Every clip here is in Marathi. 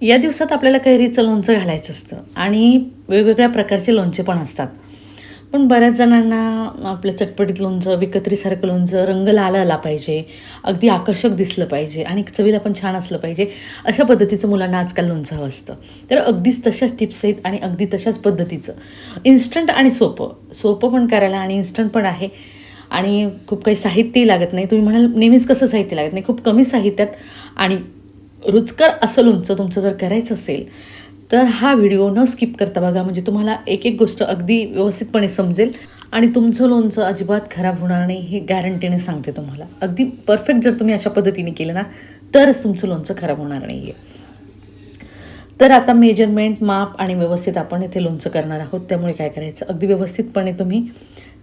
या दिवसात आपल्याला कैरीचं लोणचं घालायचं असतं आणि वेगवेगळ्या प्रकारचे लोणचे पण असतात. पण बऱ्याच जणांना आपलं चटपटीत लोणचं, विकत्रीसारखं लोणचं, रंग लाल आला पाहिजे, अगदी आकर्षक दिसलं पाहिजे आणि चवीला पण छान असलं पाहिजे, अशा पद्धतीचं मुलांना आजकाल लोणचं हवं असतं. तर अगदीच तशाच टिप्स आहेत आणि अगदी तशाच पद्धतीचं इन्स्टंट आणि सोपं, सोपं पण करायला आणि इन्स्टंट पण आहे आणि खूप काही साहित्यही लागत नाही. तुम्ही म्हणाल नेहमीच कसं साहित्य लागत नाही, खूप कमी साहित्यात आणि रुचकर असं लोणचं तुमचं जर करायचं असेल, तर हा व्हिडिओ न स्किप करता बघा. म्हणजे तुम्हाला एक एक गोष्ट अगदी व्यवस्थितपणे समजेल आणि तुमचं लोणचं अजिबात खराब होणार नाही, हे गॅरंटीने सांगते तुम्हाला. अगदी परफेक्ट जर तुम्ही अशा पद्धतीने केलं ना, तरच तुमचं लोणचं खराब होणार नाही आहे. तर आता मेजरमेंट, माप आणि व्यवस्थित आपण इथे लोणचं करणार आहोत. त्यामुळे काय करायचं, अगदी व्यवस्थितपणे तुम्ही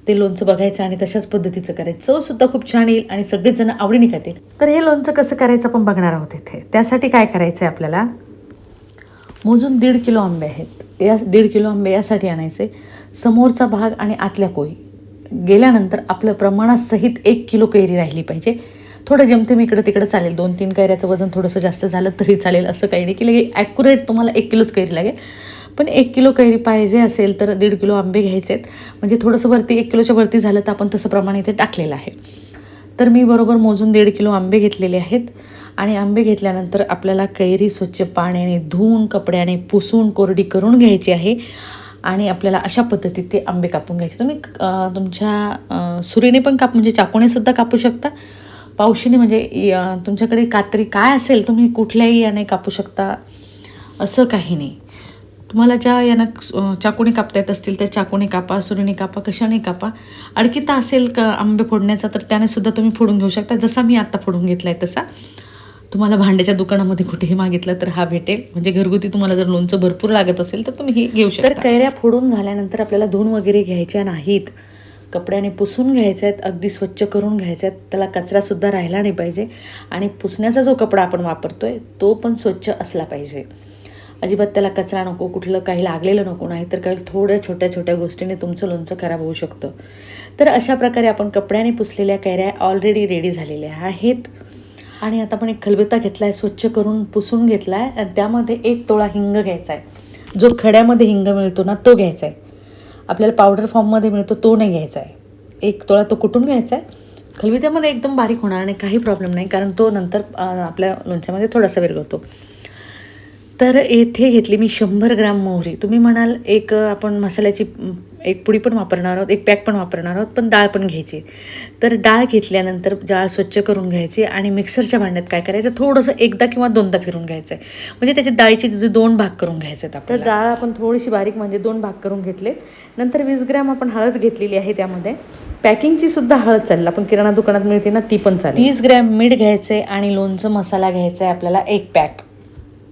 ते लोणचं बघायचं आणि तशाच पद्धतीचं करायचं. चवसुद्धा खूप छान येईल आणि सगळेच जण आवडीने खातील. तर हे लोणचं कसं करायचं आपण बघणार आहोत इथे. त्यासाठी काय करायचं आहे आपल्याला, मोजून 1.5 किलो आंबे आहेत. 1.5 किलो आंबे यासाठी आणायचे. समोरचा भाग आणि आतल्या कोळी गेल्यानंतर आपलं प्रमाणासहित 1 किलो कैरी राहिली पाहिजे. थोडं जेमतेम इकडं तिकडं चालेल. 2-3 कैऱ्याचं वजन थोडंसं जास्त झालं तरी चालेल, असं काही नाही की लगे ॲक्युरेट तुम्हाला 1 किलोच कैरी लागेल. पण 1 किलो कैरी पाहिजे असेल तर 1.5 किलो आंबे घ्यायचे आहेत. म्हणजे थोडंसं वरती 1 किलोच्या वरती झालं तर आपण तसं प्रमाण इथे टाकलेलं आहे. तर मी बरोबर मोजून 1.5 किलो आंबे घेतलेले आहेत आणि आंबे घेतल्यानंतर आपल्याला कैरी स्वच्छ पाण्याने धुवून, कपड्याने पुसून, कोरडी करून घ्यायची आहे आणि आपल्याला अशा पद्धतीत ते आंबे कापून घ्यायचे. तुम्ही तुमच्या सुरीने पण म्हणजे चाकूनेसुद्धा कापू शकता. पावशीने म्हणजे तुमच्याकडे कात्री काय असेल तुम्ही कुठल्याही याने कापू शकता, असं काही नाही. तुम्हाला ज्या यानं चाकूने कापता येत असतील त्या चाकूने कापा, सुरीने कापा, कशाने कापा. अडकिता असेल का आंबे फोडण्याचा तर त्याने सुद्धा तुम्ही फोडून घेऊ शकता. जसा मी आत्ता फोडून घेतला आहे तसा. तुम्हाला भांड्याच्या दुकानामध्ये कुठेही मागितलं तर हा भेटेल. म्हणजे घरगुती तुम्हाला जर लोणचं भरपूर लागत असेल तर तुम्ही हे घेऊ शकता. तर कैऱ्या फोडून झाल्यानंतर आपल्याला धुवून वगैरे घ्यायच्या नाहीत. कपड्याने पुसून घ्यायचे आहेत, अगदी स्वच्छ करून घ्यायचे आहेत. त्याला कचरासुद्धा राहिला नाही पाहिजे आणि पुसण्याचा जो कपडा आपण वापरतोय तो पण स्वच्छ असला पाहिजे. अजिबात त्याला कचरा नको, कुठलं काही लागलेलं नको, नाही तर काही थोड्या छोट्या छोट्या गोष्टीने तुमचं लोणचं खराब होऊ शकतं. तर अशा प्रकारे आपण कपड्याने पुसलेल्या कैऱ्या ऑलरेडी रेडी झालेल्या आहेत आणि आता आपण एक खलबत्ता घेतला आहे, स्वच्छ करून पुसून घेतला आहे आणि त्यामध्ये 1 तोळा हिंग घ्यायचा आहे. जो खड्यामध्ये हिंग मिळतो ना तो घ्यायचा आहे. आपल्याला पावडर फॉर्ममध्ये मिळतो तो नाही घ्यायचा आहे. 1 तोळा तो कुटून घ्यायचा आहे. खलबत्त्यामध्ये एकदम बारीक होणार नाही, काही प्रॉब्लेम नाही, कारण तो नंतर आपल्या लोणच्यामध्ये थोडासा विरघळतो. तर येथे घेतली मी 100 ग्राम मोहरी. तुम्ही म्हणाल एक आपण मसाल्याची एक पुडी पण वापरणार आहोत, एक पॅक पण वापरणार आहोत, पण डाळ पण घ्यायची. तर डाळ घेतल्यानंतर डाळ स्वच्छ करून घ्यायची आणि मिक्सरच्या भांड्यात काय करायचं, थोडंसं एकदा किंवा दोनदा फिरून घ्यायचं आहे. म्हणजे त्याच्या डाळीचे 2 भाग करून घ्यायचे आहेत आपल्याला. तर डाळ आपण थोडीशी बारीक म्हणजे 2 भाग करून घेतलेत. नंतर 20 ग्रॅम आपण हळद घेतलेली आहे त्यामध्ये. पॅकिंगची सुद्धा हळद चालेल, आपण किराणा दुकानात मिळते ना ती पण चालेल. 30 ग्रॅम मीठ घ्यायचं आहे आणि लोणचं मसाला घ्यायचा आहे आपल्याला 1 पॅक.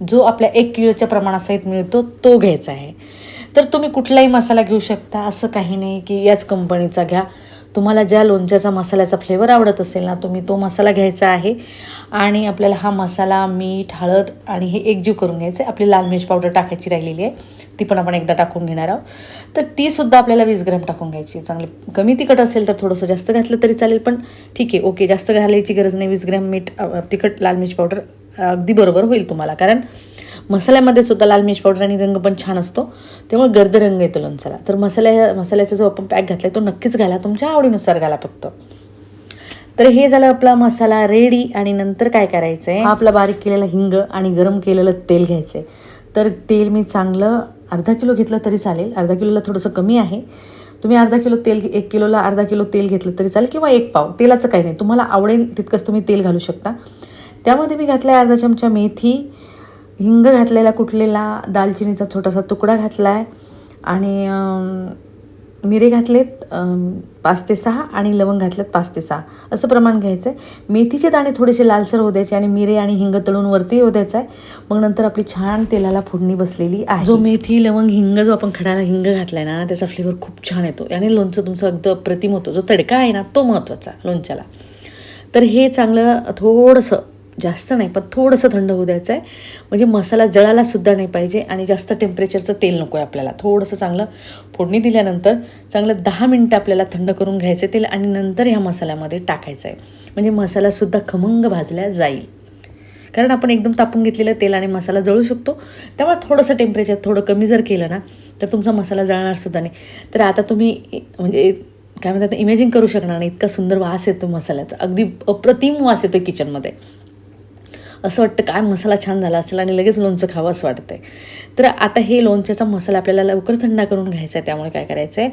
जो आपल्या 1 किलोच्या प्रमाणासहित मिळतो तो घ्यायचा आहे. तर तुम्ही कुठलाही मसाला घेऊ शकता, असं काही नाही की याच कंपनीचा घ्या. तुम्हाला ज्या लोणच्याचा मसाल्याचा फ्लेवर आवडत असेल ना, तुम्ही तो मसाला घ्यायचा आहे आणि आपल्याला हा मसाला, मीठ, हळद आणि हे एकजीव करून घ्यायचं आहे. आपली लाल मिरच पावडर टाकायची राहिलेली आहे, ती पण आपण एकदा टाकून घेणार आहोत. तर तीसुद्धा आपल्याला 20 ग्रॅम टाकून घ्यायची आहे. चांगली कमी तिखट असेल तर थोडंसं जास्त घातलं तरी चालेल, पण ठीक आहे, ओके, जास्त घालायची गरज नाही. 20 ग्रॅम मीठ, तिखट, लाल मिरच पावडर अगदी बरोबर होईल तुम्हाला, कारण मसाल्यामध्ये सुद्धा लाल मिरच पावडर आणि रंग पण छान असतो, त्यामुळे गर्द रंग येतो लोणच्याला. तर मसाल्याचा जो आपण पॅक घातला तो नक्कीच घाला, तुमच्या आवडीनुसार घाला फक्त. तर हे झालं आपला मसाला रेडी आणि नंतर काय करायचं आहे, आपला बारीक केलेला हिंग आणि गरम केलेलं तेल घ्यायचं आहे. तर तेल मी चांगलं अर्धा किलो घेतलं तरी चालेल, अर्धा किलोला थोडंसं कमी आहे. तुम्ही अर्धा किलो तेल, 1 किलोला अर्धा किलो तेल घेतलं तरी चालेल किंवा 1 पाव. तेलाचं काही नाही, तुम्हाला आवडेल तितकंच तुम्ही तेल घालू शकता. त्यामध्ये मी घातला आहे अर्धा चमचा मेथी, हिंग घातलेला कुटलेला, दालचिनीचा छोटासा तुकडा घातला आहे आणि मिरे घातलेत 5 ते 6 आणि लवंग घातलेत 5 ते 6, असं प्रमाण घ्यायचं आहे. मेथीचे दाणे थोडेसे लालसर होऊ द्यायचे आणि मिरे आणि हिंग तळून वरती येऊ द्यायचा आहे. मग नंतर आपली छान तेलाला फोडणी बसलेली आहे. जो मेथी, लवंग, हिंग जो आपण खडा हिंग घातला आहे ना, त्याचा फ्लेवर खूप छान येतो आणि लोणचं तुमचं अगदी अप्रतिम होतं. जो तडका आहे ना तो महत्त्वाचा लोणच्याला. तर हे चांगलं थोडंसं, जास्त नाही पण थोडंसं थंड होऊ द्यायचं आहे. म्हणजे मसाला जळाला सुद्धा नाही पाहिजे आणि जास्त टेम्परेचरचं तेल नको आहे आपल्याला. थोडंसं चांगलं फोडणी दिल्यानंतर चांगलं 10 मिनटं आपल्याला थंड करून घ्यायचं तेल आणि नंतर ह्या मसाल्यामध्ये टाकायचं आहे. म्हणजे मसालासुद्धा खमंग भाजला जाईल. कारण आपण एकदम तापून घेतलेलं तेल आणि मसाला जळू शकतो. त्यामुळे थोडंसं टेम्परेचर थोडं कमी जर केलं ना तर तुमचा मसाला जळणारसुद्धा नाही. तर आता तुम्ही म्हणजे काय म्हणतात इमॅजिन करू शकणार नाही, इतका सुंदर वास येतो मसाल्याचा, अगदी अप्रतिम वास येतो किचनमध्ये. असं वाटतं काय मसाला छान झाला असेल आणि लगेच लोणचं खावं असं वाटतंय. तर आता हे लोणच्याचा मसाला आपल्याला लवकर थंड करून घ्यायचा आहे. त्यामुळे काय करायचं आहे,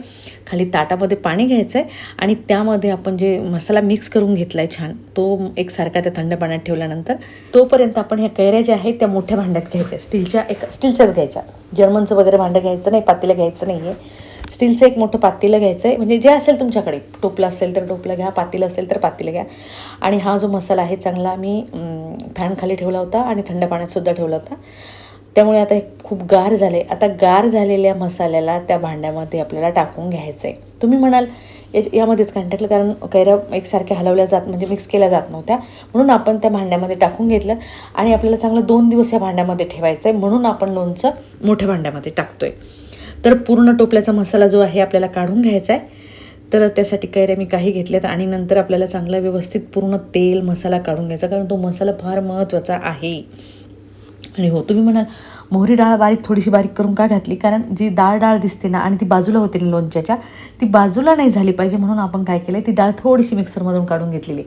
खाली ताटामध्ये पाणी घ्यायचं आहे आणि त्यामध्ये आपण जे मसाला मिक्स करून घेतला आहे छान, तो एकसारखा त्या थंड पाण्यात ठेवल्यानंतर तोपर्यंत आपण ह्या कैऱ्या ज्या आहेत त्या मोठ्या भांड्यात घ्यायच्या, स्टीलच्याच घ्यायच्या. जर्मनचं वगैरे भांडं घ्यायचं नाही, पातेलं घ्यायचं नाही आहे. स्टीलचं एक मोठं पातेलं घ्यायचं आहे, म्हणजे जे असेल तुमच्याकडे, टोपलं असेल तर टोपलं घ्या, पातेलं असेल तर पातेलं घ्या. आणि हा जो मसाला आहे चांगला मी फॅन खाली ठेवला होता आणि थंड पाण्यातसुद्धा ठेवला होता. त्यामुळे आता खूप गार झाले. आता गार झालेल्या मसाल्याला त्या भांड्यामध्ये आपल्याला टाकून घ्यायचं आहे. तुम्ही म्हणाल यामध्येच काय टाकलं, कारण कैऱ्या एकसारख्या हलवल्या जात म्हणजे मिक्स केल्या जात नव्हत्या, म्हणून आपण त्या भांड्यामध्ये टाकून घेतलं. आणि आपल्याला चांगलं 2 दिवस या भांड्यामध्ये ठेवायचं आहे, म्हणून आपण लोणचं मोठ्या भांड्यामध्ये टाकतोय. तर पूर्ण टोपल्याचा मसाला जो आहे आपल्याला काढून घ्यायचा आहे. तर त्यासाठी कैऱ्या मी काही घेतल्यात आणि नंतर आपल्याला चांगला व्यवस्थित पूर्ण तेल मसाला काढून घ्यायचा, कारण तो मसाला फार महत्त्वाचा आहे. आणि हो, तुम्ही म्हणाल मोहरी डाळ थोडीशी बारीक करून का घातली, कारण जी डाळ दिसते ना आणि ती बाजूला होते ना लोणच्याच्या, ती बाजूला नाही झाली पाहिजे म्हणून आपण काय केलं, ती डाळ थोडीशी मिक्सरमधून काढून घेतलेली.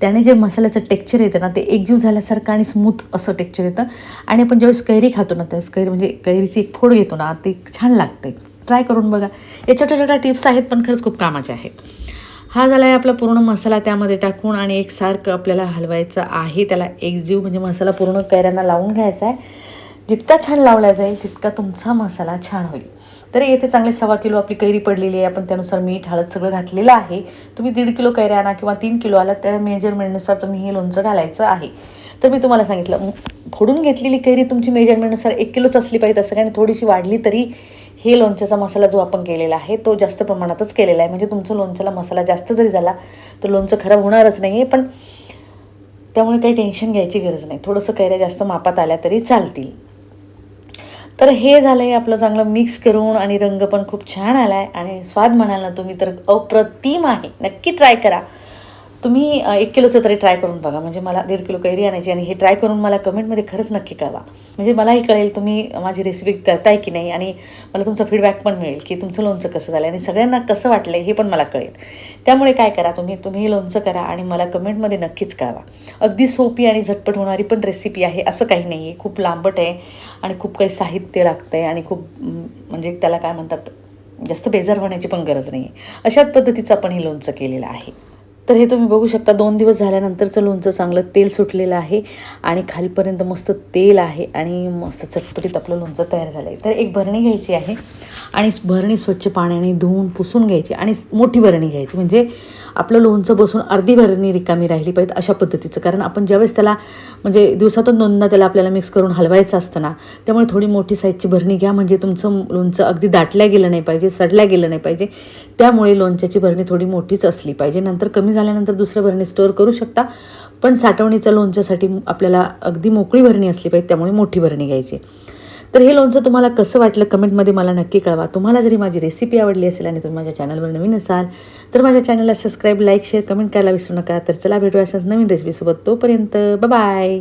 त्याने जे मसाल्याचं टेक्स्चर येतं ना ते एकजीव झाल्यासारखं आणि स्मूथ असं टेक्स्चर येतं. आणि आपण ज्यावेळेस कैरी खातो ना त्यावेळेस म्हणजे कैरीची एक फोड घेतो ना, ते छान लागते. ट्राय करून बघा. या छोट्या छोट्या टिप्स आहेत पण खरंच खूप कामाच्या आहेत. हा झाला आहे आपला पूर्ण मसाला त्यामध्ये टाकून आणि एकसारखं आपल्याला हलवायचं आहे. त्याला एकजीव म्हणजे मसाला पूर्ण कैऱ्यांना लावून घ्यायचा आहे. जितका छान लावला जाईल तितका तुमचा मसाला छान होईल. तर येथे चांगले 1.25 किलो आपली कैरी पडलेली आहे. आपण त्यानुसार मीठ हळद सगळं घातलेलं आहे. तुम्ही 1.5 किलो कैऱ्या आणा किंवा 3 किलो आला त्या मेजरमेंटनुसार तुम्ही हे लोणचं घालायचं आहे. तर मी तुम्हाला सांगितलं फोडून घेतलेली कैरी तुमची मेजरमेंटनुसार 1 किलोच असली पाहिजे, असं काही थोडीशी वाढली तरी हे लोणच्याचा मसाला जो आपण केलेला आहे तो जास्त प्रमाणातच केलेला आहे. म्हणजे तुमचं लोणच्याला मसाला जास्त जरी झाला तर लोणचं खराब होणारच नाही आहे. पण त्यामुळे काही टेन्शन घ्यायची गरज नाही. थोडंसं कैऱ्या जास्त मापात आल्या तरी चालतील. तर हे झालं आहे आपलं चांगलं मिक्स करून आणि रंग पण खूप छान आला आहे आणि स्वाद म्हणाल ना तुम्ही तर अप्रतिम आहे. नक्की ट्राय करा. तुम्ही 1 किलोचं तरी ट्राय करून बघा. म्हणजे मला 1.5 किलो कैरी आणायची आणि हे ट्राय करून मला कमेंटमध्ये खरंच नक्की कळवा. म्हणजे मलाही कळेल तुम्ही माझी रेसिपी करताय की नाही आणि मला तुमचा फीडबॅक पण मिळेल की तुमचं लोणचं कसं झालं आणि सगळ्यांना कसं वाटलं हे पण मला कळेल. त्यामुळे काय करा, तुम्ही लोणचं करा आणि मला कमेंटमध्ये नक्कीच कळवा. अगदी सोपी आणि झटपट होणारी पण रेसिपी आहे, असं काही नाही आहे. खूप लांबट आहे आणि खूप काही साहित्य लागतं आहे आणि खूप म्हणजे त्याला काय म्हणतात, जास्त बेजार होण्याची पण गरज नाही आहे. अशाच पद्धतीचं आपण हे लोणचं केलेलं आहे. तर हे तुम्ही बघू शकता 2 दिवस झाल्यानंतरचं लोणचं चांगलं तेल सुटलेलं आहे आणि खालीपर्यंत मस्त तेल आहे आणि मस्त चटपटीत आपलं लोणचं तयार झालं आहे. तर एक भरणी घ्यायची आहे आणि भरणी स्वच्छ पाण्याने धुवून पुसून घ्यायची आणि मोठी भरणी घ्यायची, म्हणजे आपलं लोणचं बसून अर्धी भरणी रिकामी राहिली पाहिजे अशा पद्धतीचं. कारण आपण ज्यावेळेस त्याला म्हणजे दिवसातून 2दा त्याला आपल्याला मिक्स करून हलवायचं असतं ना, त्यामुळे थोडी मोठी साईजची भरणी घ्या, म्हणजे तुमचं लोणचं अगदी दाटल्या गेलं नाही पाहिजे, सडल्या गेलं नाही पाहिजे. त्यामुळे लोणच्याची भरणी थोडी मोठीच असली पाहिजे. नंतर कमी झाल्यानंतर दुसऱ्या भरणी स्टोअर करू शकता, पण साठवणीच्या लोणच्यासाठी आपल्याला अगदी मोकळी भरणी असली पाहिजे, त्यामुळे मोठी भरणी घ्यायची. तर हे लोणचं तुम्हाला कसं वाटलं कमेंटमध्ये मला नक्की कळवा. तुम्हाला जरी माझी रेसिपी आवडली असेल आणि तुम्ही माझ्या चॅनलवर नवीन असाल तर माझ्या चॅनलला सबस्क्राईब, लाईक, शेअर, कमेंट करायला विसरू नका. तर चला भेटूया अशाच नवीन रेसिपीसोबत. तोपर्यंत बाय.